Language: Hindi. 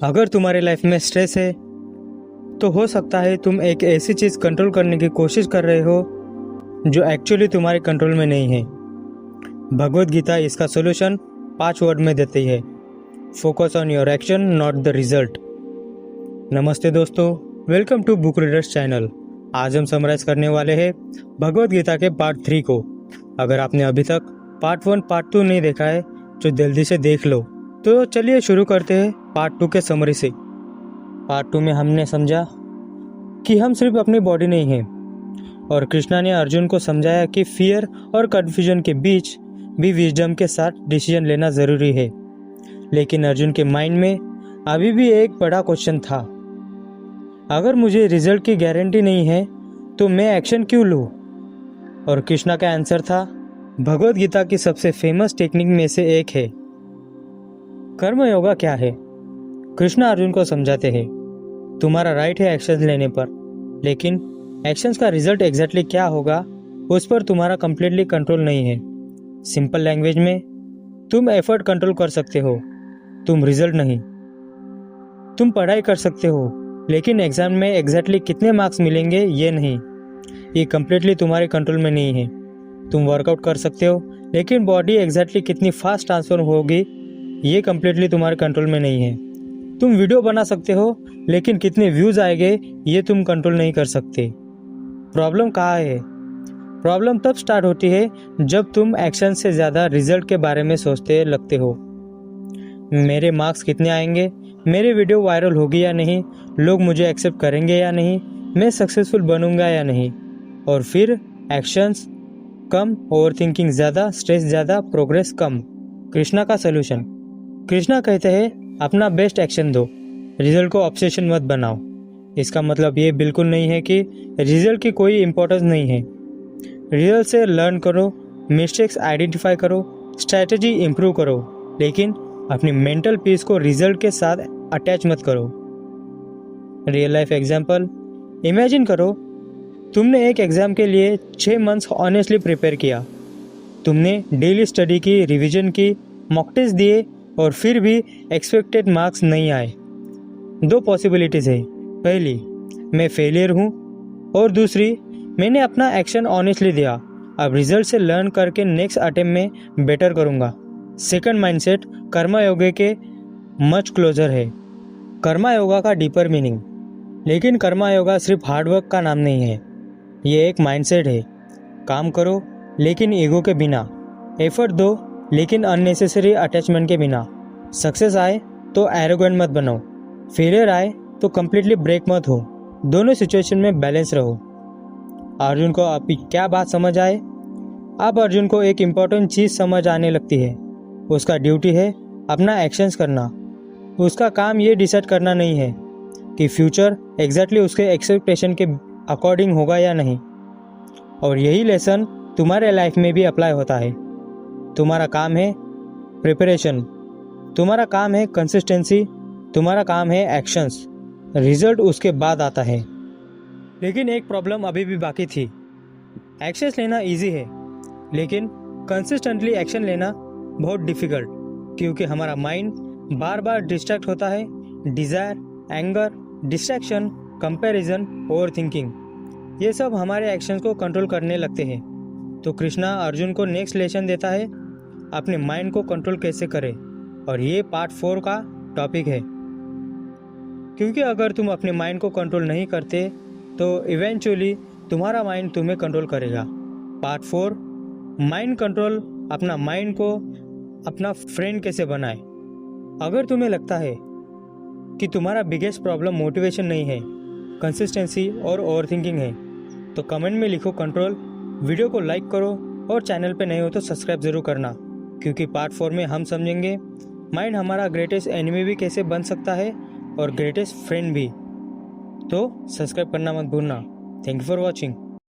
अगर तुम्हारी लाइफ में स्ट्रेस है तो हो सकता है तुम एक ऐसी चीज़ कंट्रोल करने की कोशिश कर रहे हो जो एक्चुअली तुम्हारे कंट्रोल में नहीं है। भगवत गीता इसका सोल्यूशन 5 वर्ड में देती है। Focus on your action not the result. नमस्ते दोस्तों, welcome to book readers channel. आज हम समराइज करने वाले हैं भगवत गीता के पार्ट 3 को। अगर आपने अभी तक पार्ट 1 पार्ट 2 नहीं देखा है तो जल्दी से देख लो। तो चलिए शुरू करते हैं पार्ट 2 के समरी से। पार्ट 2 में हमने समझा कि हम सिर्फ अपनी बॉडी नहीं हैं, और कृष्णा ने अर्जुन को समझाया कि फियर और कन्फ्यूजन के बीच भी विजडम के साथ डिसीजन लेना ज़रूरी है। लेकिन अर्जुन के माइंड में अभी भी एक बड़ा क्वेश्चन था, अगर मुझे रिजल्ट की गारंटी नहीं है तो मैं एक्शन क्यों लूँ? और कृष्णा का आंसर था भगवत गीता की सबसे फेमस टेक्निक में से एक है कर्म योगा। क्या है? कृष्णा अर्जुन को समझाते हैं, तुम्हारा राइट है एक्शन लेने पर, लेकिन एक्शंस का रिजल्ट एग्जैक्टली क्या होगा उस पर तुम्हारा कंप्लीटली कंट्रोल नहीं है। सिंपल लैंग्वेज में, तुम एफर्ट कंट्रोल कर सकते हो, तुम रिजल्ट नहीं। तुम पढ़ाई कर सकते हो, लेकिन एग्जाम में एग्जैक्टली कितने मार्क्स मिलेंगे ये नहीं, ये कंप्लीटली तुम्हारे कंट्रोल में नहीं है। तुम वर्कआउट कर सकते हो, लेकिन बॉडी एग्जैक्टली कितनी फास्ट ट्रांसफर होगी ये कंप्लीटली तुम्हारे कंट्रोल में नहीं है। तुम वीडियो बना सकते हो, लेकिन कितने व्यूज़ आएंगे ये तुम कंट्रोल नहीं कर सकते। प्रॉब्लम कहाँ है? प्रॉब्लम तब स्टार्ट होती है जब तुम एक्शन से ज़्यादा रिजल्ट के बारे में सोचते लगते हो। मेरे मार्क्स कितने आएंगे, मेरी वीडियो वायरल होगी या नहीं, लोग मुझे एक्सेप्ट करेंगे या नहीं, मैं सक्सेसफुल बनूंगा या नहीं, और फिर एक्शंस कम, ओवरथिंकिंग ज़्यादा, स्ट्रेस ज़्यादा, प्रोग्रेस कम। कृष्णा का सलूशन। कृष्णा कहते हैं अपना बेस्ट एक्शन दो, रिजल्ट को ऑब्सेशन मत बनाओ। इसका मतलब ये बिल्कुल नहीं है कि रिजल्ट की कोई इम्पोर्टेंस नहीं है। रिजल्ट से लर्न करो, मिस्टेक्स आइडेंटिफाई करो, स्ट्रैटेजी इम्प्रूव करो, लेकिन अपनी मेंटल पीस को रिजल्ट के साथ अटैच मत करो। रियल लाइफ एग्जाम्पल, इमेजिन करो तुमने एक एग्ज़ाम के लिए 6 मंथ्स ऑनेस्टली प्रिपेयर किया। तुमने डेली स्टडी की, रिवीजन की, मॉक टेस्ट दिए, और फिर भी एक्सपेक्टेड मार्क्स नहीं आए। 2 पॉसिबिलिटीज़ है, पहली मैं फेलियर हूँ, और दूसरी मैंने अपना एक्शन ऑनेस्टली दिया, अब रिजल्ट से लर्न करके नेक्स्ट अटेम्प्ट में बेटर करूँगा। सेकंड माइंडसेट कर्मा योगा के मच क्लोजर है। कर्मा योगा का डीपर मीनिंग, लेकिन कर्मा योगा सिर्फ हार्डवर्क का नाम नहीं है, ये एक माइंडसेट है। काम करो लेकिन ईगो के बिना, एफर्ट दो लेकिन अननेसेसरी अटैचमेंट के बिना। सक्सेस आए तो एरोगेंट मत बनो, फेलियर आए तो कम्प्लीटली ब्रेक मत हो। दोनों सिचुएशन में बैलेंस रहो। अर्जुन को अभी क्या बात समझ आए? अब अर्जुन को एक इम्पॉर्टेंट चीज़ समझ आने लगती है। उसका ड्यूटी है अपना एक्शंस करना। उसका काम ये डिसाइड करना नहीं है कि फ्यूचर एग्जैक्टली उसके एक्सपेक्टेशन के अकॉर्डिंग होगा या नहीं। और यही लेसन तुम्हारे लाइफ में भी अप्लाई होता है। तुम्हारा काम है प्रिपरेशन, तुम्हारा काम है कंसिस्टेंसी, तुम्हारा काम है एक्शंस, रिजल्ट उसके बाद आता है। लेकिन एक प्रॉब्लम अभी भी बाकी थी। एक्शंस लेना इजी है, लेकिन कंसिस्टेंटली एक्शन लेना बहुत डिफ़िकल्ट, क्योंकि हमारा माइंड बार बार डिस्ट्रैक्ट होता है। Desire, anger, distraction, comparison, overthinking, ये सब हमारे एक्शंस को कंट्रोल करने लगते हैं। तो कृष्णा अर्जुन को नेक्स्ट लेसन देता है अपने माइंड को कंट्रोल कैसे करें, और ये पार्ट 4 का टॉपिक है। क्योंकि अगर तुम अपने माइंड को कंट्रोल नहीं करते तो इवेंचुअली तुम्हारा माइंड तुम्हें कंट्रोल करेगा। Part 4, mind control. अपना माइंड को अपना फ्रेंड कैसे बनाए। अगर तुम्हें लगता है कि तुम्हारा बिगेस्ट प्रॉब्लम मोटिवेशन नहीं है, कंसिस्टेंसी और ओवरथिंकिंग है, तो कमेंट में लिखो कंट्रोल। वीडियो को लाइक करो, और चैनल पे नए हो तो सब्सक्राइब ज़रूर करना, क्योंकि पार्ट 4 में हम समझेंगे माइंड हमारा ग्रेटेस्ट एनिमी भी कैसे बन सकता है, और ग्रेटेस्ट फ्रेंड भी। तो सब्सक्राइब करना मत भूलना। Thank you for watching.